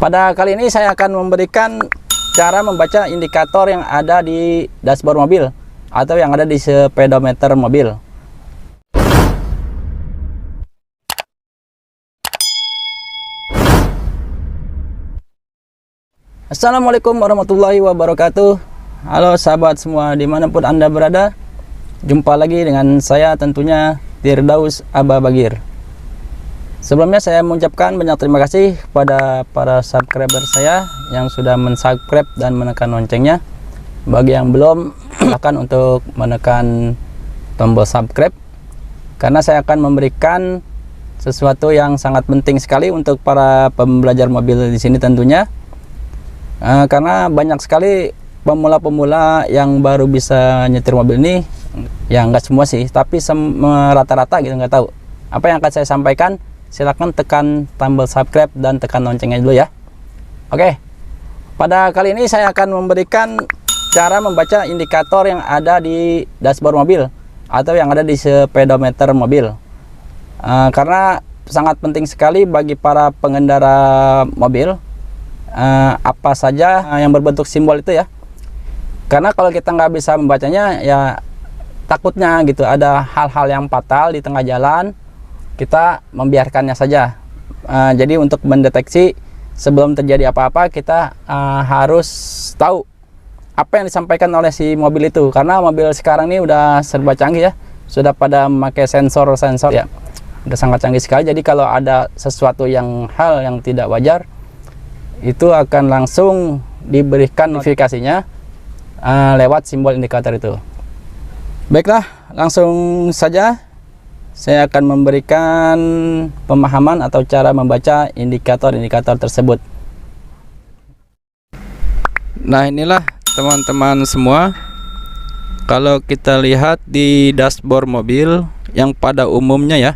Pada kali ini saya akan memberikan cara membaca indikator yang ada di dashboard mobil atau yang ada di speedometer mobil. Assalamualaikum warahmatullahi wabarakatuh. Halo sahabat semua dimanapun Anda berada. Jumpa lagi dengan saya tentunya Firdaus Aba Bagir. Sebelumnya saya mengucapkan banyak terima kasih kepada para subscriber saya yang sudah mensubscribe dan menekan loncengnya. Bagi yang belum, silakan untuk menekan tombol subscribe karena saya akan memberikan sesuatu yang sangat penting sekali untuk para pembelajar mobil di sini tentunya. Karena banyak sekali pemula-pemula yang baru bisa nyetir mobil ini, ya nggak semua sih, tapi rata-rata gitu, nggak tahu apa yang akan saya sampaikan. Silahkan tekan tombol subscribe dan tekan loncengnya dulu ya. Oke, pada kali ini saya akan memberikan cara membaca indikator yang ada di dashboard mobil atau yang ada di speedometer mobil. Karena sangat penting sekali bagi para pengendara mobil, apa saja yang berbentuk simbol itu ya. Karena kalau kita nggak bisa membacanya, ya takutnya gitu ada hal-hal yang fatal di tengah jalan, kita membiarkannya saja. Jadi untuk mendeteksi sebelum terjadi apa-apa, kita harus tahu apa yang disampaikan oleh si mobil itu. Karena mobil sekarang ini udah serba canggih ya, sudah pada memakai sensor-sensor ya, udah sangat canggih sekali. Jadi kalau ada sesuatu hal yang tidak wajar, itu akan langsung diberikan notifikasinya lewat simbol indikator itu. Baiklah, langsung saja saya akan memberikan pemahaman atau cara membaca indikator-indikator tersebut. Nah, inilah teman-teman semua, kalau kita lihat di dashboard mobil yang pada umumnya ya,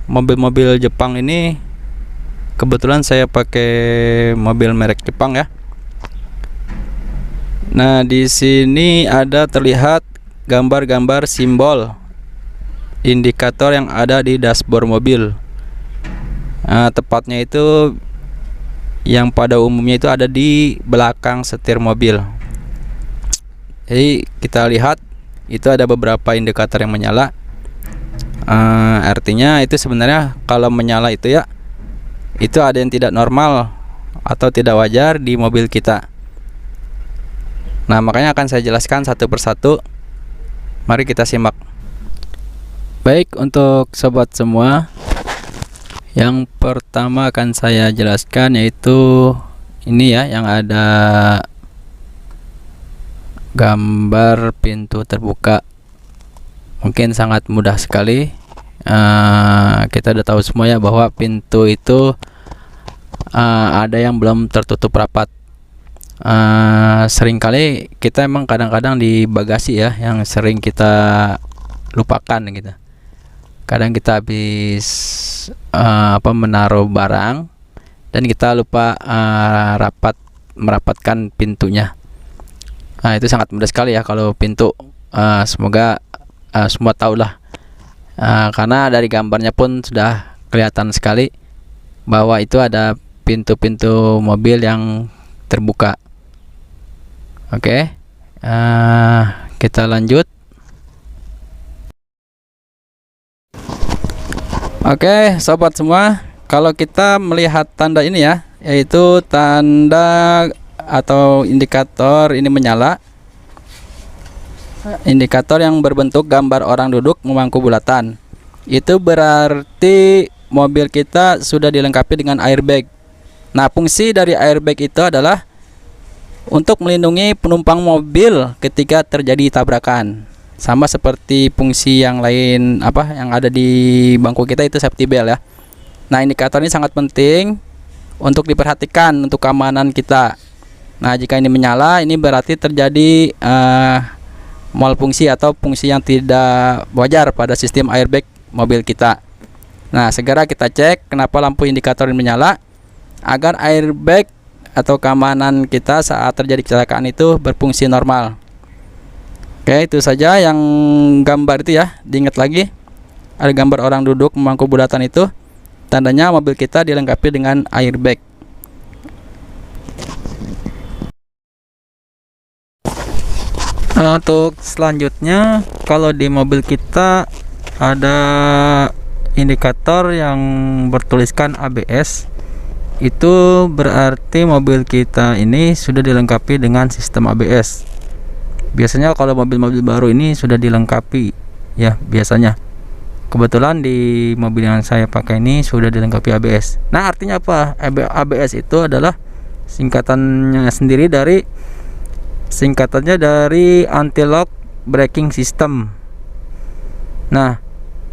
mobil-mobil Jepang ini, kebetulan saya pakai mobil merek Jepang ya. Nah, di sini ada terlihat gambar-gambar simbol indikator yang ada di dashboard mobil. Tepatnya itu yang pada umumnya itu ada di belakang setir mobil. Jadi kita lihat itu ada beberapa indikator yang menyala. Artinya itu sebenarnya kalau menyala itu ya, itu ada yang tidak normal atau tidak wajar di mobil kita. Nah, makanya akan saya jelaskan satu persatu. Mari kita simak. Baik, untuk sobat semua, yang pertama akan saya jelaskan yaitu ini ya, yang ada gambar pintu terbuka. Mungkin sangat mudah sekali. Kita udah tahu semua ya bahwa pintu itu ada yang belum tertutup rapat. Seringkali kita emang kadang-kadang di bagasi ya yang sering kita lupakan gitu. Kadang kita habis menaruh barang dan kita lupa merapatkan pintunya. Nah, itu sangat mudah sekali ya kalau pintu. Semoga semua tahulah. Karena dari gambarnya pun sudah kelihatan sekali bahwa itu ada pintu-pintu mobil yang terbuka. Oke, kita lanjut. Oke, sobat semua, kalau kita melihat tanda ini ya, yaitu tanda atau indikator ini menyala, indikator yang berbentuk gambar orang duduk memangku bulatan, itu berarti mobil kita sudah dilengkapi dengan airbag. Nah, fungsi dari airbag itu adalah untuk melindungi penumpang mobil ketika terjadi tabrakan. Sama seperti fungsi yang lain yang ada di bangku kita, itu safety belt ya. Nah, indikator ini sangat penting untuk diperhatikan untuk keamanan kita. Nah, jika ini menyala, ini berarti terjadi malfungsi atau fungsi yang tidak wajar pada sistem airbag mobil kita. Nah, segera kita cek kenapa lampu indikator ini menyala agar airbag atau keamanan kita saat terjadi kecelakaan itu berfungsi normal. Oke, itu saja yang gambar itu ya, diingat lagi. Ada gambar orang duduk memangku bulatan itu, tandanya mobil kita dilengkapi dengan airbag. Untuk selanjutnya, kalau di mobil kita ada indikator yang bertuliskan ABS, itu berarti mobil kita ini sudah dilengkapi dengan sistem ABS. Biasanya kalau mobil-mobil baru ini sudah dilengkapi ya, biasanya. Kebetulan di mobil yang saya pakai ini sudah dilengkapi ABS. Nah, artinya apa? ABS itu adalah singkatannya dari anti-lock braking system. Nah,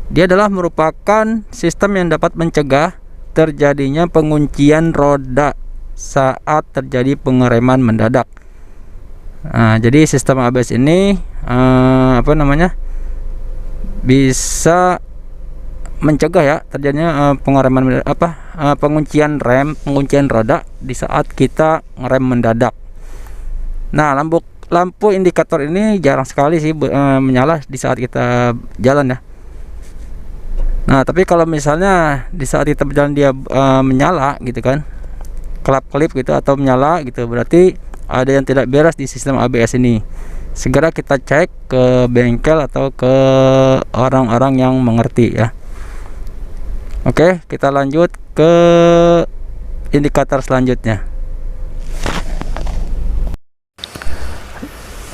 dia adalah merupakan sistem yang dapat mencegah terjadinya penguncian roda saat terjadi pengereman mendadak. Nah, jadi sistem ABS ini bisa mencegah ya terjadinya pengereman penguncian roda di saat kita ngerem mendadak. Nah, lampu indikator ini jarang sekali sih menyala di saat kita jalan ya. Nah, tapi kalau misalnya di saat kita berjalan dia menyala gitu kan, kelap-kelip gitu atau menyala gitu, berarti ada yang tidak beres di sistem ABS ini. Segera kita cek ke bengkel atau ke orang-orang yang mengerti ya. Oke, kita lanjut ke indikator selanjutnya.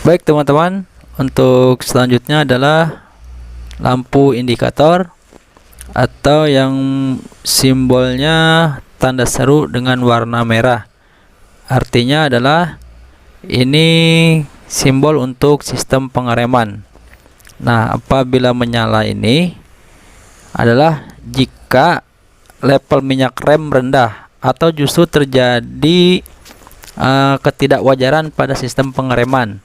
Baik teman-teman, untuk selanjutnya adalah lampu indikator atau yang simbolnya tanda seru dengan warna merah. Artinya adalah ini simbol untuk sistem pengereman. Nah, apabila menyala ini adalah jika level minyak rem rendah atau justru terjadi ketidakwajaran pada sistem pengereman.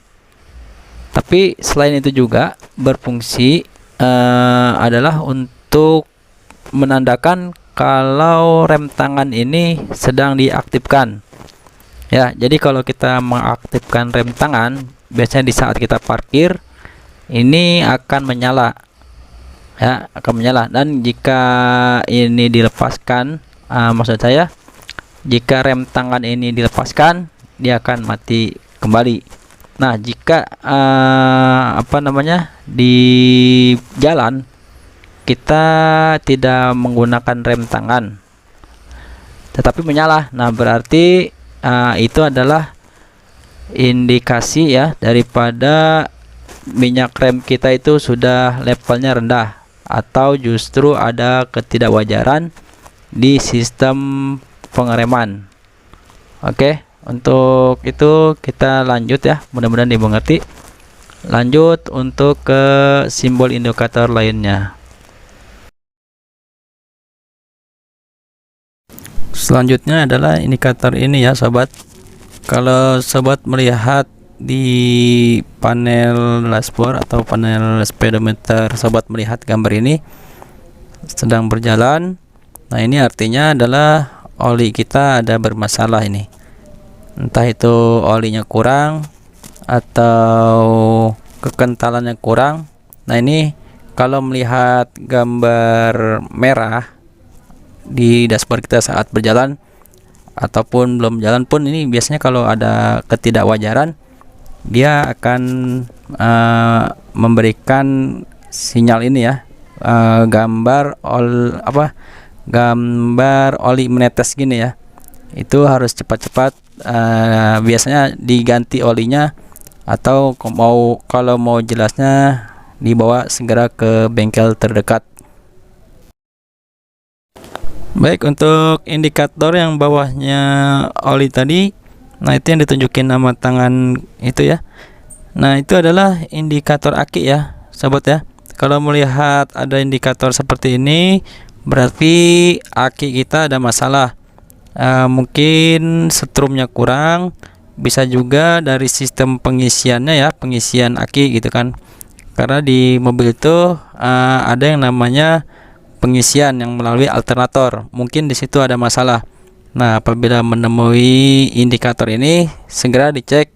Tapi selain itu juga berfungsi adalah untuk menandakan kalau rem tangan ini sedang diaktifkan. Ya, jadi kalau kita mengaktifkan rem tangan, biasanya di saat kita parkir ini akan menyala. Ya, akan menyala. Dan jika ini dilepaskan, maksud saya jika rem tangan ini dilepaskan, dia akan mati kembali. Nah, jika di jalan kita tidak menggunakan rem tangan tetapi menyala, nah berarti itu adalah indikasi ya daripada minyak rem kita itu sudah levelnya rendah atau justru ada ketidakwajaran di sistem pengereman. Oke. Untuk itu kita lanjut ya, mudah-mudahan dimengerti. Lanjut untuk ke simbol indikator lainnya. Selanjutnya adalah indikator ini ya sobat. Kalau sobat melihat di panel dashboard atau panel speedometer, sobat melihat gambar ini sedang berjalan. Nah, ini artinya adalah oli kita ada bermasalah ini. Entah itu olinya kurang atau kekentalannya kurang. Nah, ini kalau melihat gambar merah di dashboard kita saat berjalan ataupun belum jalan pun, ini biasanya kalau ada ketidakwajaran dia akan memberikan sinyal ini ya, gambar oli menetes gini ya. Itu harus cepat-cepat biasanya diganti olinya, atau kalau mau jelasnya dibawa segera ke bengkel terdekat. Baik, untuk indikator yang bawahnya oli tadi, nah itu yang ditunjukin nama tangan itu ya. Nah, itu adalah indikator aki ya sobat ya. Kalau melihat ada indikator seperti ini, berarti aki kita ada masalah. Mungkin setrumnya kurang, bisa juga dari sistem pengisiannya ya, pengisian aki gitu kan. Karena di mobil itu ada yang namanya pengisian yang melalui alternator, mungkin di situ ada masalah. Nah, apabila menemui indikator ini, segera dicek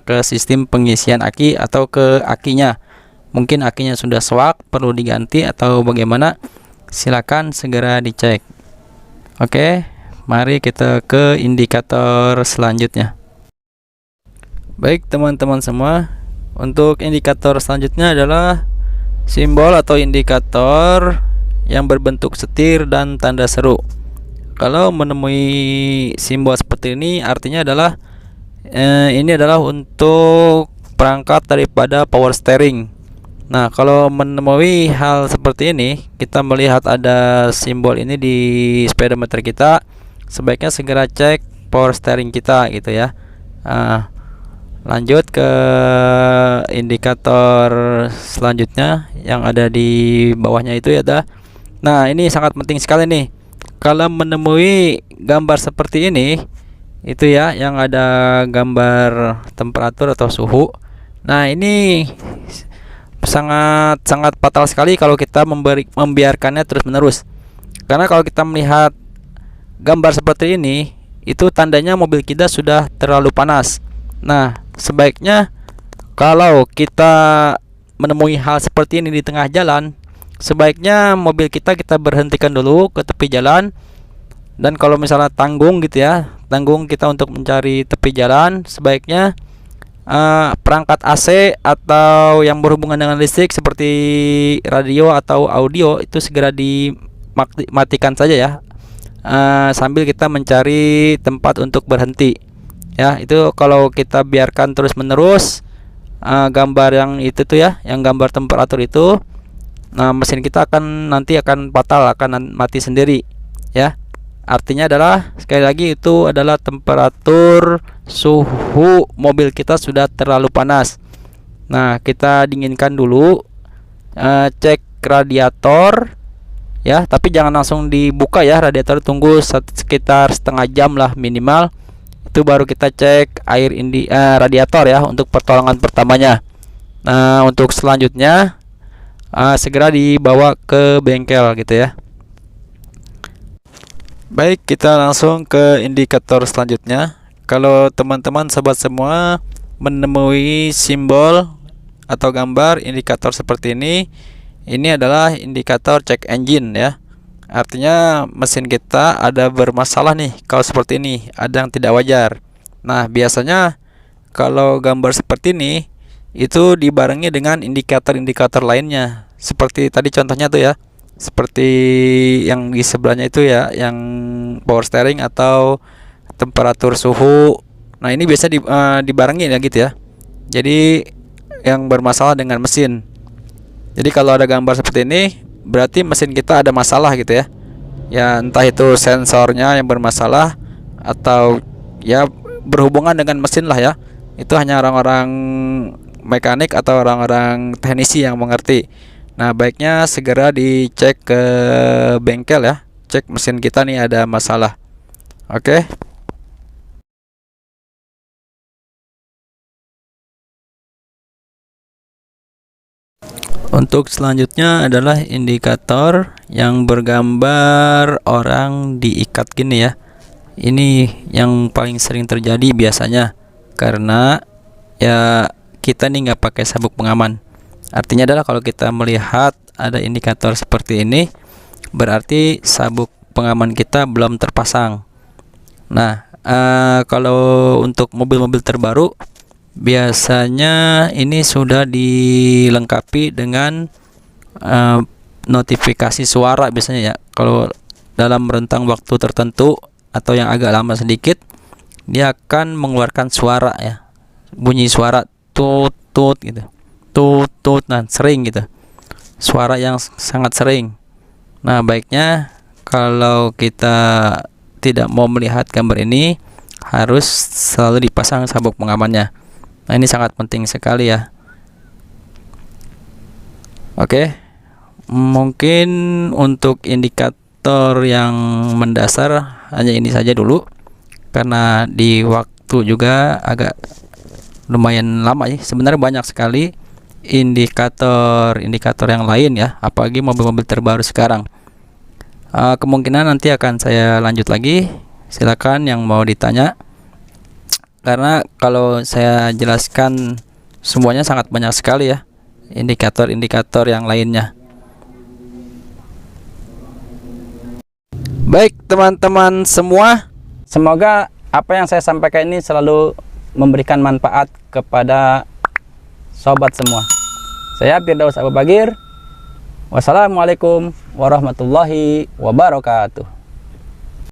ke sistem pengisian aki atau ke akinya. Mungkin akinya sudah swak, perlu diganti atau bagaimana, silakan segera dicek. Oke, mari kita ke indikator selanjutnya. Baik teman-teman semua, Untuk indikator selanjutnya adalah simbol atau indikator yang berbentuk setir dan tanda seru. Kalau menemui simbol seperti ini, artinya adalah ini adalah untuk perangkat daripada power steering. Nah, kalau menemui hal seperti ini, kita melihat ada simbol ini di speedometer kita, sebaiknya segera cek power steering kita gitu ya. Lanjut ke indikator selanjutnya yang ada di bawahnya itu ya dah. Nah, ini sangat penting sekali nih. Kalau menemui gambar seperti ini, itu ya yang ada gambar temperatur atau suhu. Nah, ini sangat fatal sekali kalau kita membiarkannya terus-menerus. Karena kalau kita melihat gambar seperti ini, itu tandanya mobil kita sudah terlalu panas. Nah, sebaiknya kalau kita menemui hal seperti ini di tengah jalan, sebaiknya mobil kita berhentikan dulu ke tepi jalan. Dan kalau misalnya tanggung gitu ya, tanggung kita untuk mencari tepi jalan, sebaiknya perangkat AC atau yang berhubungan dengan listrik seperti radio atau audio itu segera dimatikan saja ya, sambil kita mencari tempat untuk berhenti ya. Itu kalau kita biarkan terus menerus gambar yang itu tuh ya, yang gambar temperatur itu, nah mesin kita nanti akan fatal, akan mati sendiri ya. Artinya adalah sekali lagi itu adalah temperatur suhu mobil kita sudah terlalu panas. Nah, kita dinginkan dulu, cek radiator ya, tapi jangan langsung dibuka ya radiator, tunggu sekitar setengah jam lah minimal. Itu baru kita cek air radiator ya untuk pertolongan pertamanya. Nah, untuk selanjutnya segera dibawa ke bengkel gitu ya. Baik, kita langsung ke indikator selanjutnya. Kalau teman-teman sobat semua menemui simbol atau gambar indikator seperti ini adalah indikator check engine ya. Artinya mesin kita ada bermasalah nih. Kalau seperti ini ada yang tidak wajar. Nah, biasanya kalau gambar seperti ini itu dibarengi dengan indikator-indikator lainnya. Seperti tadi contohnya tuh ya, seperti yang di sebelahnya itu ya, yang power steering atau temperatur suhu. Nah, ini biasa dibarengi ya gitu ya. Jadi yang bermasalah dengan mesin. Jadi kalau ada gambar seperti ini, berarti mesin kita ada masalah gitu ya. Ya entah itu sensornya yang bermasalah atau ya berhubungan dengan mesin lah ya. Itu hanya orang-orang mekanik atau orang-orang teknisi yang mengerti. Nah, baiknya segera dicek ke bengkel ya. Cek mesin kita nih ada masalah. Oke. Untuk selanjutnya adalah indikator yang bergambar orang diikat gini ya. Ini yang paling sering terjadi biasanya karena ya kita nih nggak pakai sabuk pengaman. Artinya adalah kalau kita melihat ada indikator seperti ini, berarti sabuk pengaman kita belum terpasang. Nah, kalau untuk mobil-mobil terbaru, biasanya ini sudah dilengkapi dengan notifikasi suara biasanya ya. Kalau dalam rentang waktu tertentu atau yang agak lama sedikit, dia akan mengeluarkan suara ya, bunyi suara tut tut gitu. Tut, nah sering gitu, suara yang sangat sering. Nah, baiknya kalau kita tidak mau melihat gambar ini, harus selalu dipasang sabuk pengamannya. Nah, ini sangat penting sekali ya. Oke, mungkin untuk indikator yang mendasar hanya ini saja dulu, karena di waktu juga agak lumayan lama ya. Sebenarnya banyak sekali indikator yang lain ya, apalagi mobil-mobil terbaru sekarang. Kemungkinan nanti akan saya lanjut lagi. Silakan yang mau ditanya, karena kalau saya jelaskan semuanya sangat banyak sekali ya indikator-indikator yang lainnya. Baik teman-teman semua, semoga apa yang saya sampaikan ini selalu memberikan manfaat kepada sobat semua. Saya Firdaus Ababagir. Wassalamualaikum warahmatullahi wabarakatuh.